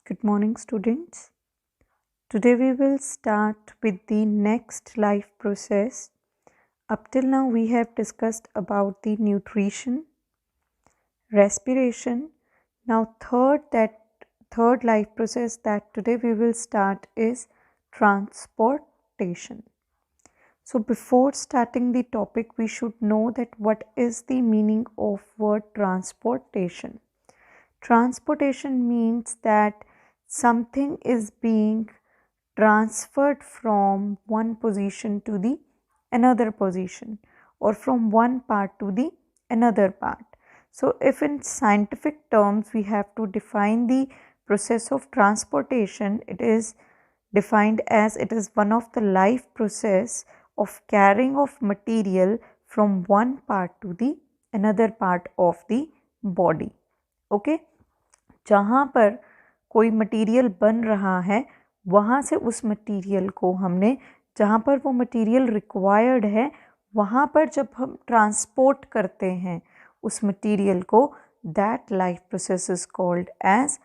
Good morning, students. Today we will start with the next life process. Up till now, we have discussed about the nutrition, respiration. Now, third life process that today we will start is transportation. So, before starting the topic, we should know that what is the meaning of word transportation. Transportation means that something is being transferred from one position to the another position, or from one part to the another part. So if in scientific terms we have to define the process of transportation, it is defined as it is one of the life process of carrying of material from one part to the another part of the body. Okay, जहाँ पर कोई material बन रहा है वहाँ से उस material को हमने जहाँ पर वो मटेरियल रिक्वायर्ड है वहाँ पर जब हम ट्रांसपोर्ट करते हैं उस मटेरियल को, that life process is called as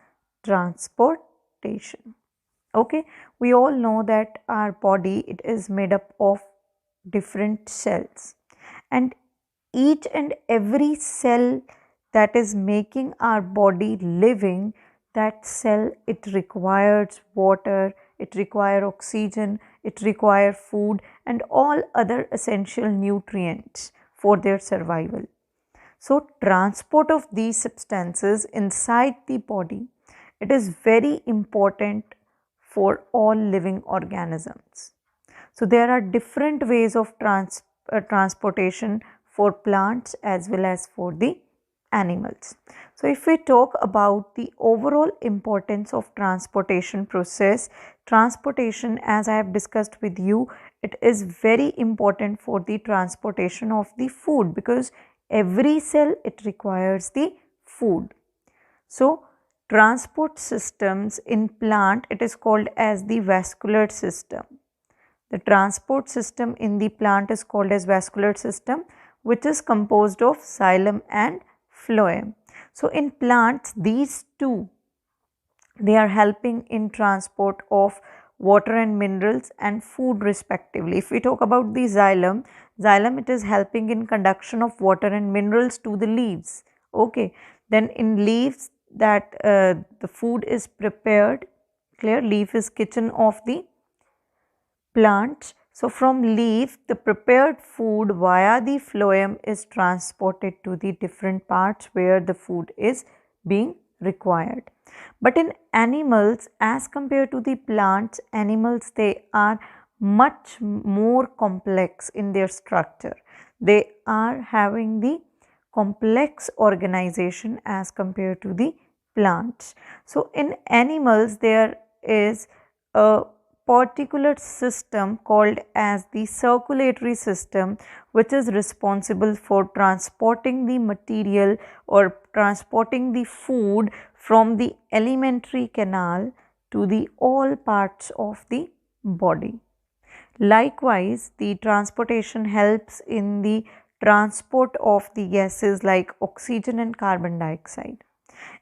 transportation. Okay, we all know that our body, it is made up of different cells, and each and every cell that is making our body living, that cell, it requires water, it requires oxygen, it requires food and all other essential nutrients for their survival. So transport of these substances inside the body, it is very important for all living organisms. So there are different ways of transportation for plants as well as for the animals. So if we talk about the overall importance of transportation process, transportation, as I have discussed with you, it is very important for the transportation of the food, because every cell, it requires the food. So transport systems in plant, it is called as the vascular system. The transport system in the plant is called as vascular system, which is composed of xylem and phloem. So in plants, these two, they are helping in transport of water and minerals and food respectively. If we talk about the xylem, it is helping in conduction of water and minerals to the leaves. Okay, then in leaves, that the food is prepared. Clear? Leaf is kitchen of the plant. So from leaf, the prepared food via the phloem is transported to the different parts where the food is being required. But in animals, as compared to the plants, animals, they are much more complex in their structure. They are having the complex organization as compared to the plants. So in animals, there is a particular system called as the circulatory system, which is responsible for transporting the material or transporting the food from the alimentary canal to the all parts of the body. Likewise, the transportation helps in the transport of the gases like oxygen and carbon dioxide.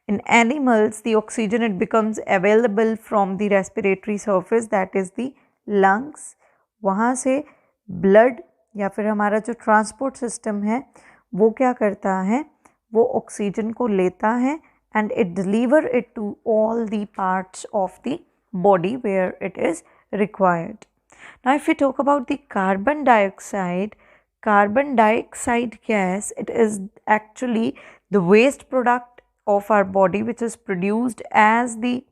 In animals, the oxygen, it becomes available from the respiratory surface, that is the lungs. वहाँ से blood या फिर हमारा जो transport system है वो क्या करता है, वो oxygen को लेता है and it deliver it to all the parts of the body where it is required. Now if we talk about the carbon dioxide gas, it is actually the waste product of our body which is produced as the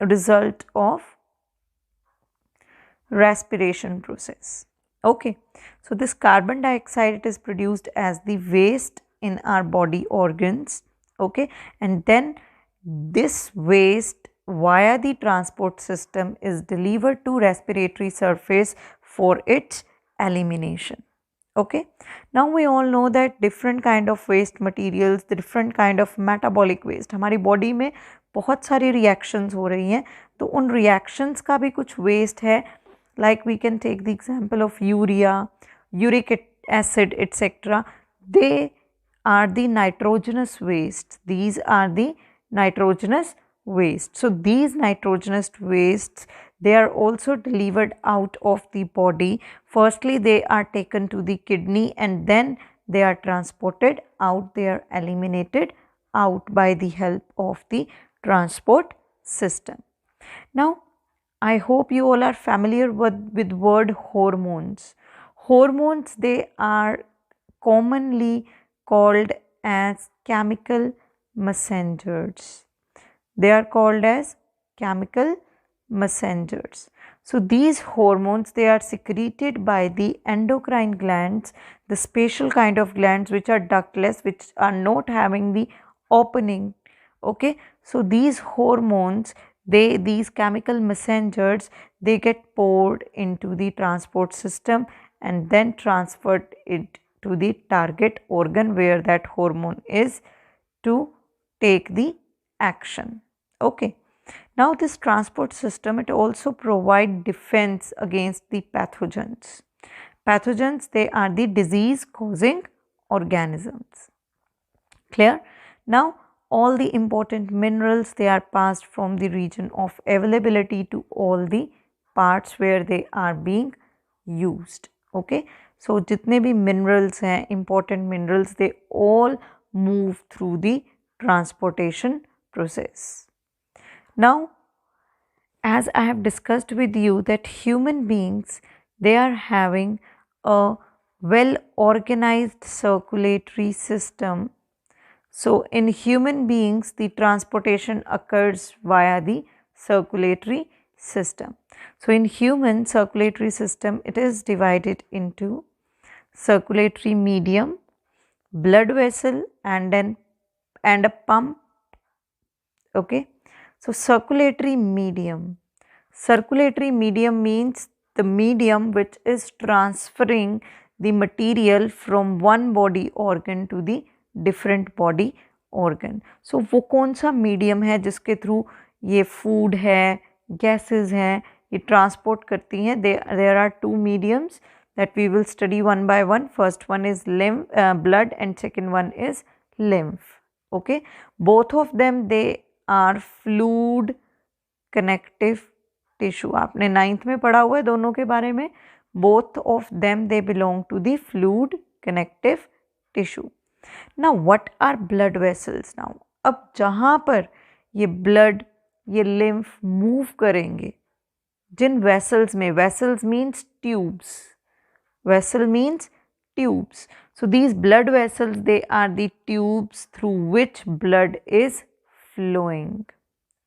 result of respiration process. Okay, so this carbon dioxide, it is produced as the waste in our body organs. Okay, and then this waste via the transport system is delivered to respiratory surface for its elimination. Okay, now we all know that different kind of waste materials, the different kind of metabolic waste, हमारी body में बहुत सारी reactions हो रही हैं, तो उन reactions का भी कुछ waste है. Like we can take the example of urea, uric acid, etc. They are the nitrogenous waste. These are the nitrogenous waste. So these nitrogenous wastes, they are also delivered out of the body. Firstly, they are taken to the kidney and then they are transported out. They are eliminated out by the help of the transport system. Now, I hope you all are familiar with word hormones. Hormones, they are commonly called as chemical messengers. They are called as chemical messengers. So these hormones, they are secreted by the endocrine glands, the special kind of glands which are ductless, which are not having the opening. Okay, so these hormones, these chemical messengers, they get poured into the transport system and then transferred it to the target organ where that hormone is to take the action. Okay, now this transport system, it also provide defense against the pathogens. Pathogens, they are the disease causing organisms. Clear? Now all the important minerals, they are passed from the region of availability to all the parts where they are being used. Okay, so jitne bhi minerals hain, important minerals, they all move through the transportation process. Now, as I have discussed with you that human beings, they are having a well organized circulatory system. So in human beings, the transportation occurs via the circulatory system. So in human circulatory system, it is divided into circulatory medium, blood vessel, and a pump. Okay, so circulatory medium. Circulatory medium means the medium which is transferring the material from one body organ to the different body organ. So वो कौन सा medium है जिसके through ये food है, gases हैं, ये transport करती हैं. There are two mediums that we will study one by one. First one is blood and second one is lymph. Okay, both of them, they are fluid connective tissue. आपने 9th में पढ़ा हुआ है दोनों के बारे में. Both of them, they belong to the fluid connective tissue. Now what are blood vessels? Now अब जहाँ पर ये blood, ये lymph move करेंगे, जिन vessels में, vessels means tubes, vessel means tubes. So these blood vessels, they are the tubes through which blood is flowing.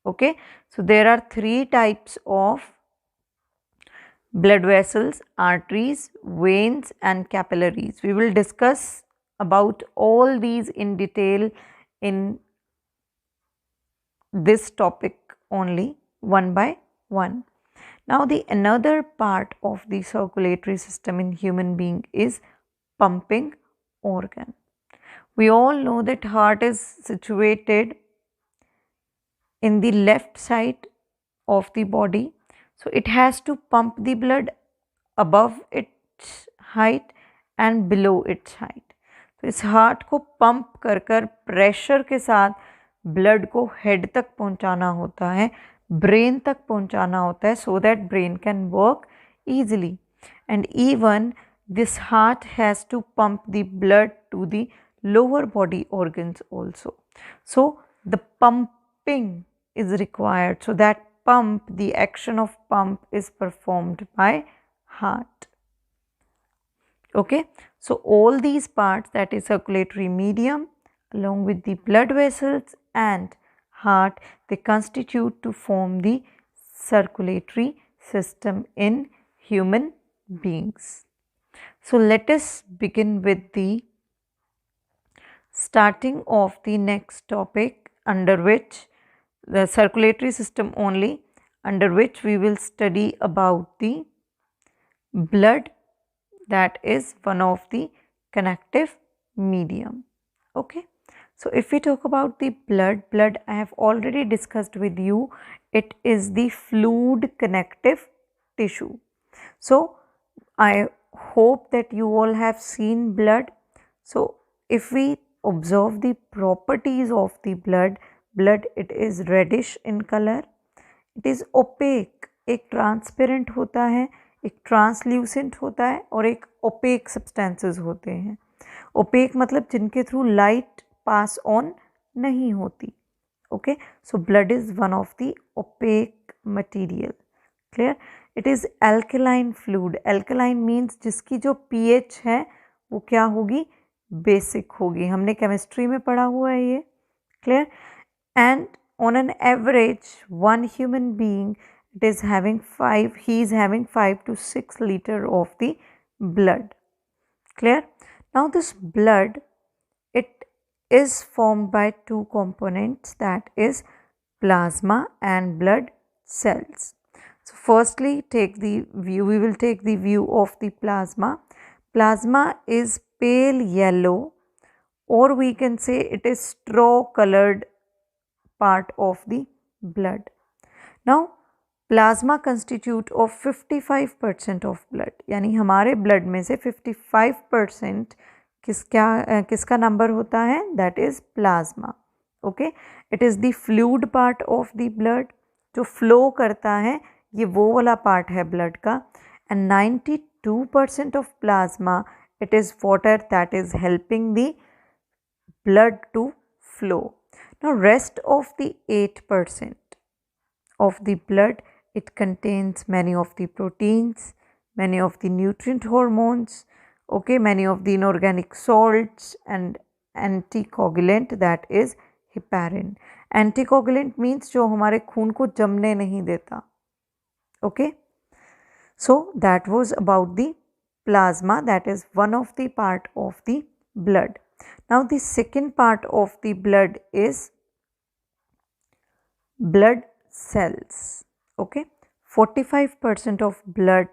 Okay, so there are three types of blood vessels: arteries, veins, and capillaries. We will discuss about all these in detail in this topic only, one by one. Now the another part of the circulatory system in human being is pumping organ. We all know that heart is situated in the left side of the body, so it has to pump the blood above its height and below its height. तो इस heart को pump कर कर pressure के साथ blood को head तक पहुंचाना होता है, ब्रेन तक पहुंचाना होता है, so that brain can work easily. And even this heart has to pump the blood to the lower body organs also. So the pumping is required. So that pump, the action of pump is performed by heart. Okay, so all these parts, that is circulatory medium along with the blood vessels and heart, they constitute to form the circulatory system in human beings. So let us begin with the starting of the next topic, under which the circulatory system only, under which we will study about the blood, that is one of the connective medium. Okay, so if we talk about the blood I have already discussed with you, it is the fluid connective tissue. So I hope that you all have seen blood. So if we observe the properties of the blood, blood, it is reddish in color, it is opaque, एक transparent होता है, एक translucent होता है और एक OPEC substances होते हैं। ओपेक मतलब जिनके थ्रू लाइट पास ऑन नहीं होती। Okay, so blood is one of the OPEC material. Clear? It is alkaline fluid. Alkaline means जिसकी जो पीएच है वो क्या होगी? बेसिक होगी। हमने केमिस्ट्री में पढ़ा हुआ है ये। Clear? And on an average, one human being he is having 5 to 6 liter of the blood. Clear? Now this blood, it is formed by two components, that is plasma and blood cells. So firstly, we will take the view of the plasma. Plasma is pale yellow, or we can say it is straw colored part of the blood. Now plasma constitute of 55% of blood, यानी हमारे blood में से 55% किसका number होता है? That is plasma. Okay, it is the fluid part of the blood, जो flow करता है, ये वो वाला part है blood का। and 92% of plasma, it is water that is helping the blood to flow. Now rest of the 8% of the blood, it contains many of the proteins, many of the nutrient hormones, okay, many of the inorganic salts and anticoagulant, that is heparin. Anticoagulant means जो हमारे खून को जमने नहीं देता। Okay, so that was about the plasma, that is one of the part of the blood. Now the second part of the blood is blood cells. Okay, 45% of blood,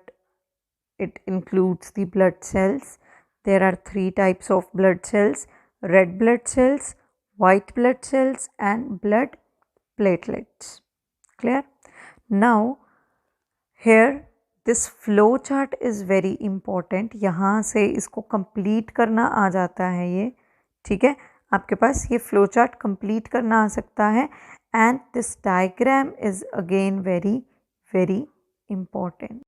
it includes the blood cells. There are 3 types of blood cells: red blood cells, white blood cells and blood platelets. Clear? Now here this flow chart is very important. यहाँ से इसको complete करना आ जाता है ये, ठीक है? आपके पास ये flow chart complete करना आ सकता है, and this diagram is again very important.